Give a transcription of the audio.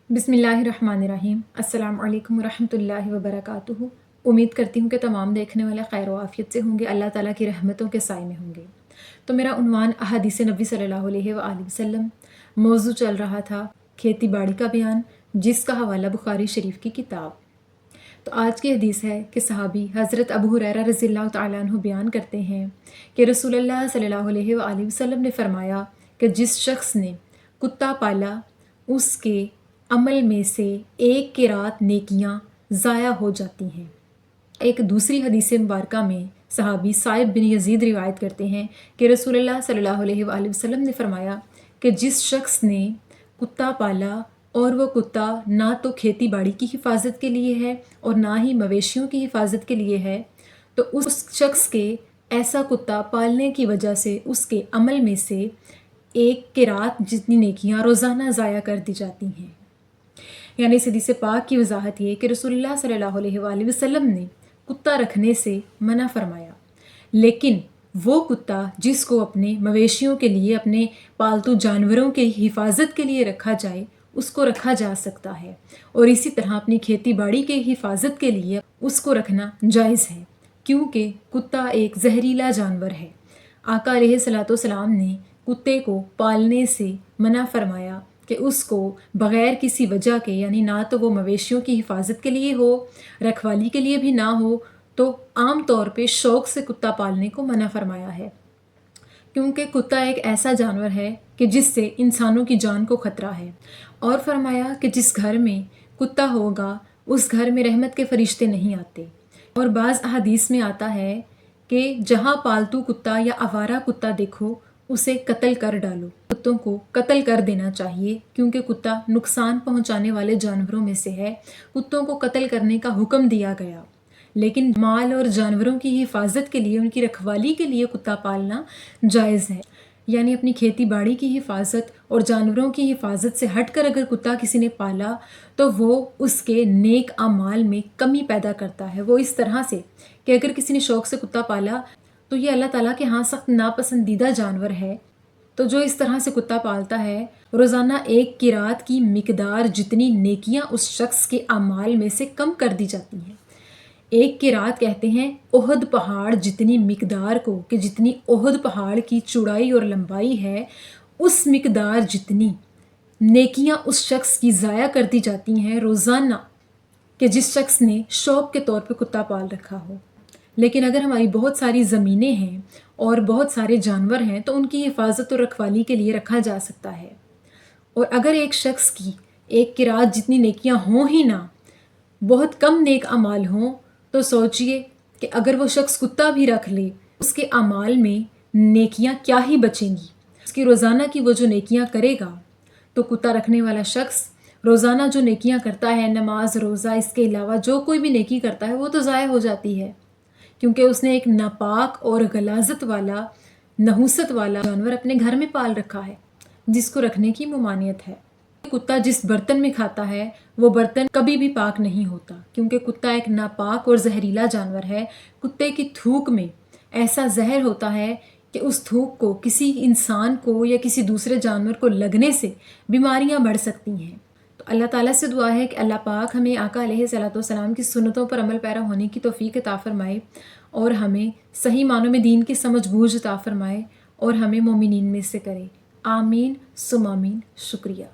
بسم اللہ الرحمن الرحیم۔ السلام علیکم ورحمۃ اللہ وبرکاتہ۔ امید کرتی ہوں کہ تمام دیکھنے والے خیر و عافیت سے ہوں گے، اللہ تعالیٰ کی رحمتوں کے سائے میں ہوں گے۔ تو میرا عنوان احادیث نبی صلی اللہ علیہ وآلہ وسلم، موضوع چل رہا تھا کھیتی باڑی کا بیان، جس کا حوالہ بخاری شریف کی کتاب۔ تو آج کی حدیث ہے کہ صحابی حضرت ابو ہریرہ رضی اللہ تعالیٰ عنہ بیان کرتے ہیں کہ رسول اللہ صلی اللہ علیہ وآلہ وسلم نے فرمایا کہ جس شخص نے کتا پالا اس کے عمل میں سے ایک قرات نیکیاں ضائع ہو جاتی ہیں۔ ایک دوسری حدیث مبارکہ میں صحابی سائب بن یزید روایت کرتے ہیں کہ رسول اللہ صلی اللہ علیہ وآلہ وسلم نے فرمایا کہ جس شخص نے کتا پالا اور وہ کتا نہ تو کھیتی باڑی کی حفاظت کے لیے ہے اور نہ ہی مویشیوں کی حفاظت کے لیے ہے، تو اس شخص کے ایسا کتا پالنے کی وجہ سے اس کے عمل میں سے ایک قرات جتنی نیکیاں روزانہ ضائع کر دی جاتی ہیں۔ یعنی اس حدیث پاک کی وضاحت یہ کہ رسول اللہ صلی اللہ علیہ وآلہ وسلم نے کتا رکھنے سے منع فرمایا، لیکن وہ کتا جس کو اپنے مویشیوں کے لیے، اپنے پالتو جانوروں کی حفاظت کے لیے رکھا جائے، اس کو رکھا جا سکتا ہے، اور اسی طرح اپنی کھیتی باڑی کے حفاظت کے لیے اس کو رکھنا جائز ہے، کیونکہ کتا ایک زہریلا جانور ہے۔ آقا علیہ الصلوۃ والسلام نے کتے کو پالنے سے منع فرمایا کہ اس کو بغیر کسی وجہ کے، یعنی نہ تو وہ مویشیوں کی حفاظت کے لیے ہو، رکھوالی کے لیے بھی نہ ہو، تو عام طور پہ شوق سے کتا پالنے کو منع فرمایا ہے، کیونکہ کتا ایک ایسا جانور ہے کہ جس سے انسانوں کی جان کو خطرہ ہے، اور فرمایا کہ جس گھر میں کتا ہوگا اس گھر میں رحمت کے فرشتے نہیں آتے۔ اور بعض احادیث میں آتا ہے کہ جہاں پالتو کتا یا آوارہ کتا دیکھو اسے قتل کر ڈالو۔ کتوں کو قتل کر دینا چاہیے، کیونکہ کتا نقصان پہنچانے والے جانوروں میں سے ہے۔ کتوں کو قتل کرنے کا حکم دیا گیا، لیکن مال اور جانوروں کی حفاظت کے لیے، ان کی رکھوالی کے لیے کتا پالنا جائز ہے۔ یعنی اپنی کھیتی باڑی کی حفاظت اور جانوروں کی حفاظت سے ہٹ کر اگر کتا کسی نے پالا تو وہ اس کے نیک اعمال میں کمی پیدا کرتا ہے۔ وہ اس طرح سے کہ اگر کسی نے شوق سے کتا پالا تو یہ اللہ تعالیٰ کے ہاں سخت ناپسندیدہ جانور ہے، تو جو اس طرح سے کتا پالتا ہے، روزانہ ایک قرات کی مقدار جتنی نیکیاں اس شخص کے اعمال میں سے کم کر دی جاتی ہیں۔ ایک قرات کہتے ہیں احد پہاڑ جتنی مقدار کو، کہ جتنی احد پہاڑ کی چوڑائی اور لمبائی ہے، اس مقدار جتنی نیکیاں اس شخص کی ضائع کر دی جاتی ہیں روزانہ، کہ جس شخص نے شوق کے طور پہ کتا پال رکھا ہو۔ لیکن اگر ہماری بہت ساری زمینیں ہیں اور بہت سارے جانور ہیں تو ان کی حفاظت اور رکھوالی کے لیے رکھا جا سکتا ہے، اور اگر ایک شخص کی ایک قرات جتنی نیکیاں ہوں ہی نہ، بہت کم نیک اعمال ہوں، تو سوچئے کہ اگر وہ شخص کتا بھی رکھ لے، اس کے اعمال میں نیکیاں کیا ہی بچیں گی۔ اس کی روزانہ کی وہ جو نیکیاں کرے گا، تو کتا رکھنے والا شخص روزانہ جو نیکیاں کرتا ہے، نماز، روزہ، اس کے علاوہ جو کوئی بھی نیکی کرتا ہے وہ تو ضائع ہو جاتی ہے، کیونکہ اس نے ایک ناپاک اور غلاظت والا، نحوست والا جانور اپنے گھر میں پال رکھا ہے، جس کو رکھنے کی ممانعت ہے۔ کتا جس برتن میں کھاتا ہے وہ برتن کبھی بھی پاک نہیں ہوتا، کیونکہ کتا ایک ناپاک اور زہریلا جانور ہے۔ کتے کی تھوک میں ایسا زہر ہوتا ہے کہ اس تھوک کو کسی انسان کو یا کسی دوسرے جانور کو لگنے سے بیماریاں بڑھ سکتی ہیں۔ تو اللہ تعالیٰ سے دعا ہے کہ اللہ پاک ہمیں آقا علیہ الصلوۃ والسلام کی سنتوں پر عمل پیرا ہونے کی توفیق عطا فرمائے، اور ہمیں صحیح معنوں میں دین کی سمجھ بوجھ عطا فرمائے، اور ہمیں مومنین میں سے کرے۔ آمین ثم آمین۔ شکریہ۔